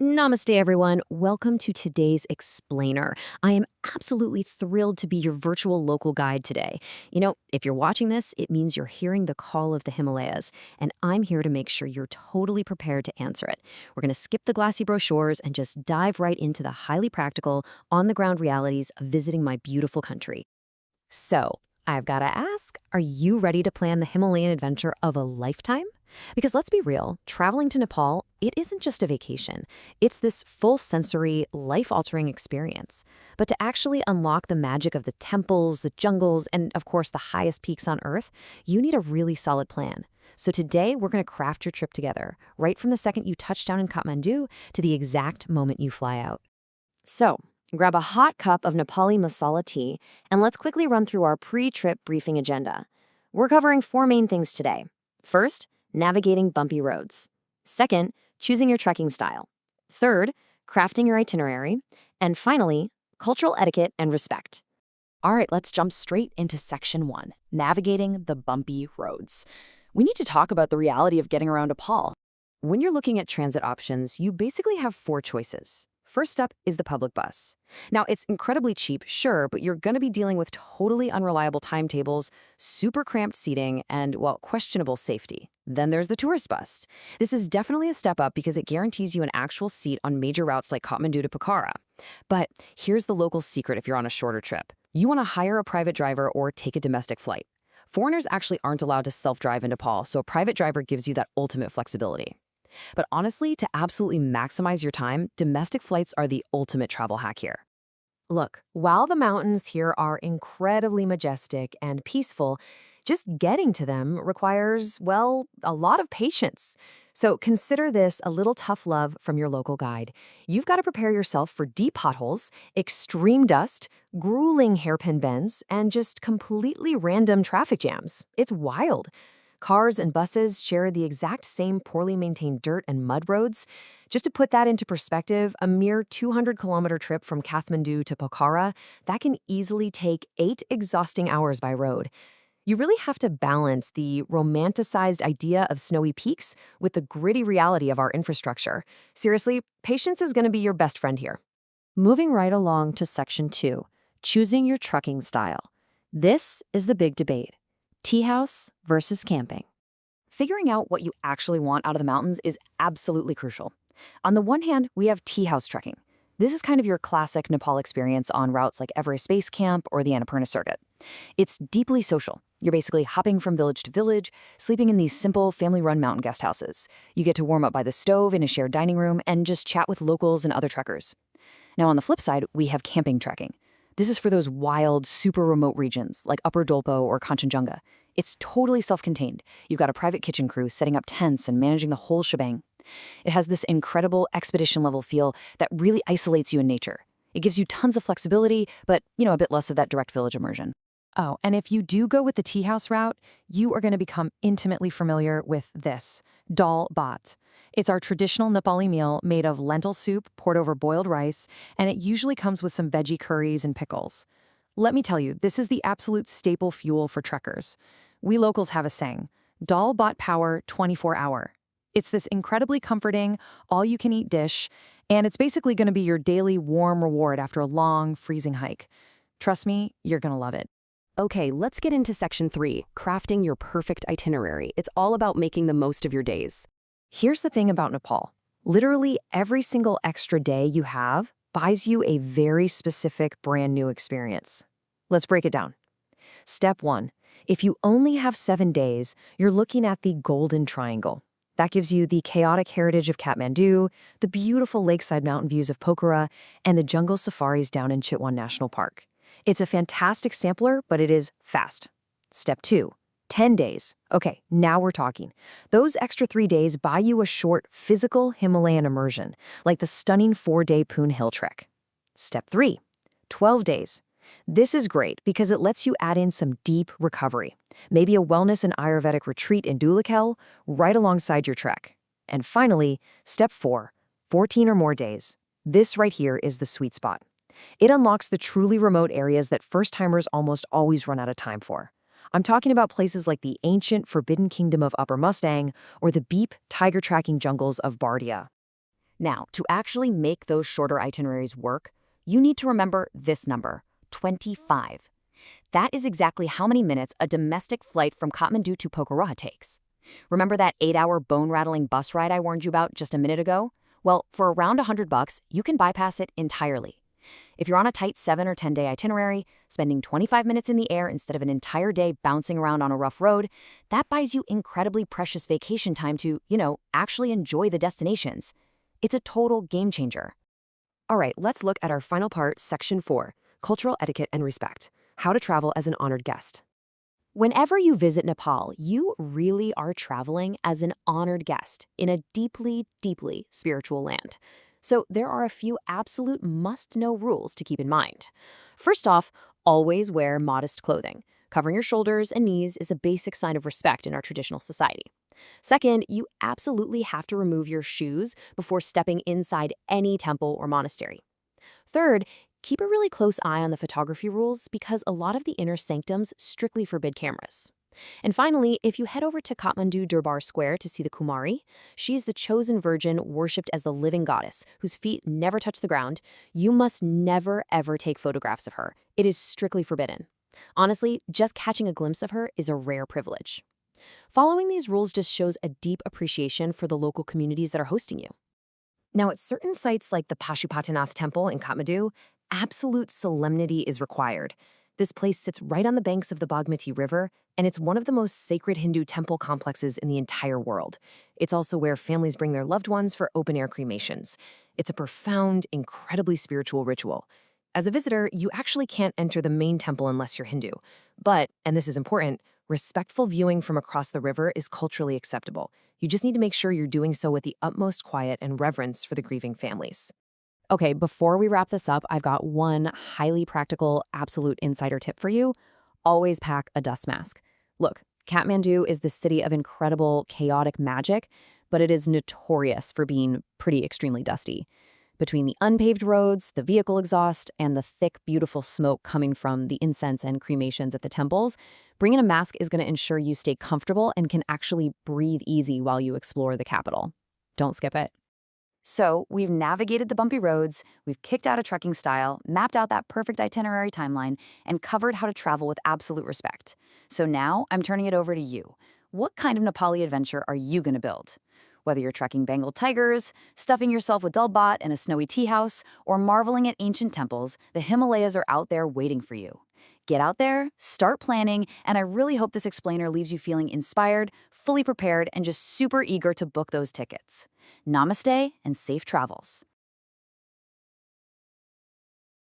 Namaste, everyone. Welcome to today's Explainer. I am absolutely thrilled to be your virtual local guide today. If you're watching this, it means you're hearing the call of the Himalayas, and I'm here to make sure you're totally prepared to answer it. We're going to skip the glassy brochures and just dive right into the highly practical, on-the-ground realities of visiting my beautiful country. So, I've got to ask, are you ready to plan the Himalayan adventure of a lifetime? Because let's be real, traveling to Nepal, it isn't just a vacation. It's this full sensory, life-altering experience. But to actually unlock the magic of the temples, the jungles, and of course the highest peaks on Earth, you need a really solid plan. So today, we're going to craft your trip together, right from the second you touch down in Kathmandu to the exact moment you fly out. So, grab a hot cup of Nepali masala tea, and let's quickly run through our pre-trip briefing agenda. We're covering 4 main things today. First, navigating bumpy roads. Second, choosing your trekking style. Third, crafting your itinerary. And finally, cultural etiquette and respect. All right, let's jump straight into section 1, navigating the bumpy roads. We need to talk about the reality of getting around Nepal. When you're looking at transit options, you basically have 4 choices. First up is the public bus. Now, it's incredibly cheap, sure, but you're going to be dealing with totally unreliable timetables, super cramped seating, and, well, questionable safety. Then there's the tourist bus. This is definitely a step up because it guarantees you an actual seat on major routes like Kathmandu to Pokhara. But here's the local secret if you're on a shorter trip. You want to hire a private driver or take a domestic flight. Foreigners actually aren't allowed to self-drive in Nepal, so a private driver gives you that ultimate flexibility. But honestly, to absolutely maximize your time, domestic flights are the ultimate travel hack here. Look, while the mountains here are incredibly majestic and peaceful, just getting to them requires, well, a lot of patience. So consider this a little tough love from your local guide. You've got to prepare yourself for deep potholes, extreme dust, grueling hairpin bends, and just completely random traffic jams. It's wild. Cars and buses share the exact same poorly maintained dirt and mud roads. Just to put that into perspective, a mere 200-kilometer trip from Kathmandu to Pokhara, that can easily take 8 exhausting hours by road. You really have to balance the romanticized idea of snowy peaks with the gritty reality of our infrastructure. Seriously, patience is going to be your best friend here. Moving right along to section 2, choosing your trekking style. This is the big debate. Tea house versus camping. Figuring out what you actually want out of the mountains is absolutely crucial. On the one hand, we have tea house trekking. This is kind of your classic Nepal experience on routes like Everest Base Camp or the Annapurna Circuit. It's deeply social. You're basically hopping from village to village, sleeping in these simple family-run mountain guest houses. You get to warm up by the stove in a shared dining room and just chat with locals and other trekkers. Now, on the flip side, we have camping trekking. This is for those wild, super remote regions like Upper Dolpo or Kanchenjunga. It's totally self-contained. You've got a private kitchen crew setting up tents and managing the whole shebang. It has this incredible expedition-level feel that really isolates you in nature. It gives you tons of flexibility, but, a bit less of that direct village immersion. Oh, and if you do go with the tea house route, you are going to become intimately familiar with this, dal bhat. It's our traditional Nepali meal made of lentil soup poured over boiled rice, and it usually comes with some veggie curries and pickles. Let me tell you, this is the absolute staple fuel for trekkers. We locals have a saying, dal bhat power 24-hour. It's this incredibly comforting, all-you-can-eat dish, and it's basically going to be your daily warm reward after a long, freezing hike. Trust me, you're going to love it. Okay, let's get into section 3, crafting your perfect itinerary. It's all about making the most of your days. Here's the thing about Nepal. Literally every single extra day you have buys you a very specific brand new experience. Let's break it down. Step 1. If you only have 7 days, you're looking at the Golden Triangle. That gives you the chaotic heritage of Kathmandu, the beautiful lakeside mountain views of Pokhara, and the jungle safaris down in Chitwan National Park. It's a fantastic sampler, but it is fast. Step 2. 10 days. Okay, now we're talking. Those extra 3 days buy you a short physical Himalayan immersion, like the stunning 4-day Poon Hill trek. Step 3. 12 days. This is great because it lets you add in some deep recovery, maybe a wellness and Ayurvedic retreat in Dhulikhel right alongside your trek. And finally, step 4, 14 or more days. This right here is the sweet spot. It unlocks the truly remote areas that first-timers almost always run out of time for. I'm talking about places like the ancient Forbidden Kingdom of Upper Mustang or the Beep tiger-tracking jungles of Bardia. Now, to actually make those shorter itineraries work, you need to remember this number, 25. That is exactly how many minutes a domestic flight from Kathmandu to Pokhara takes. Remember that 8-hour bone-rattling bus ride I warned you about just a minute ago? Well, for around $100, you can bypass it entirely. If you're on a tight 7 or 10-day itinerary, spending 25 minutes in the air instead of an entire day bouncing around on a rough road, that buys you incredibly precious vacation time to, actually enjoy the destinations. It's a total game changer. All right, let's look at our final part, Section 4, Cultural Etiquette and Respect, How to Travel as an Honored Guest. Whenever you visit Nepal, you really are traveling as an honored guest in a deeply, deeply spiritual land. So there are a few absolute must-know rules to keep in mind. First off, always wear modest clothing. Covering your shoulders and knees is a basic sign of respect in our traditional society. Second, you absolutely have to remove your shoes before stepping inside any temple or monastery. Third, keep a really close eye on the photography rules because a lot of the inner sanctums strictly forbid cameras. And finally, if you head over to Kathmandu Durbar Square to see the Kumari, she is the chosen virgin worshipped as the living goddess whose feet never touch the ground. You must never, ever take photographs of her. It is strictly forbidden. Honestly, just catching a glimpse of her is a rare privilege. Following these rules just shows a deep appreciation for the local communities that are hosting you. Now, at certain sites like the Pashupatinath Temple in Kathmandu, absolute solemnity is required. This place sits right on the banks of the Bagmati River, and it's one of the most sacred Hindu temple complexes in the entire world. It's also where families bring their loved ones for open-air cremations. It's a profound, incredibly spiritual ritual. As a visitor, you actually can't enter the main temple unless you're Hindu. But, and this is important, respectful viewing from across the river is culturally acceptable. You just need to make sure you're doing so with the utmost quiet and reverence for the grieving families. Okay, before we wrap this up, I've got one highly practical, absolute insider tip for you. Always pack a dust mask. Look, Kathmandu is the city of incredible, chaotic magic, but it is notorious for being pretty extremely dusty. Between the unpaved roads, the vehicle exhaust, and the thick, beautiful smoke coming from the incense and cremations at the temples, bringing a mask is going to ensure you stay comfortable and can actually breathe easy while you explore the capital. Don't skip it. So, we've navigated the bumpy roads, we've kicked out a trekking style, mapped out that perfect itinerary timeline, and covered how to travel with absolute respect. So now, I'm turning it over to you. What kind of Nepali adventure are you going to build? Whether you're trekking Bengal tigers, stuffing yourself with dal bhat in a snowy tea house, or marveling at ancient temples, the Himalayas are out there waiting for you. Get out there, start planning, and I really hope this explainer leaves you feeling inspired, fully prepared, and just super eager to book those tickets. Namaste and safe travels.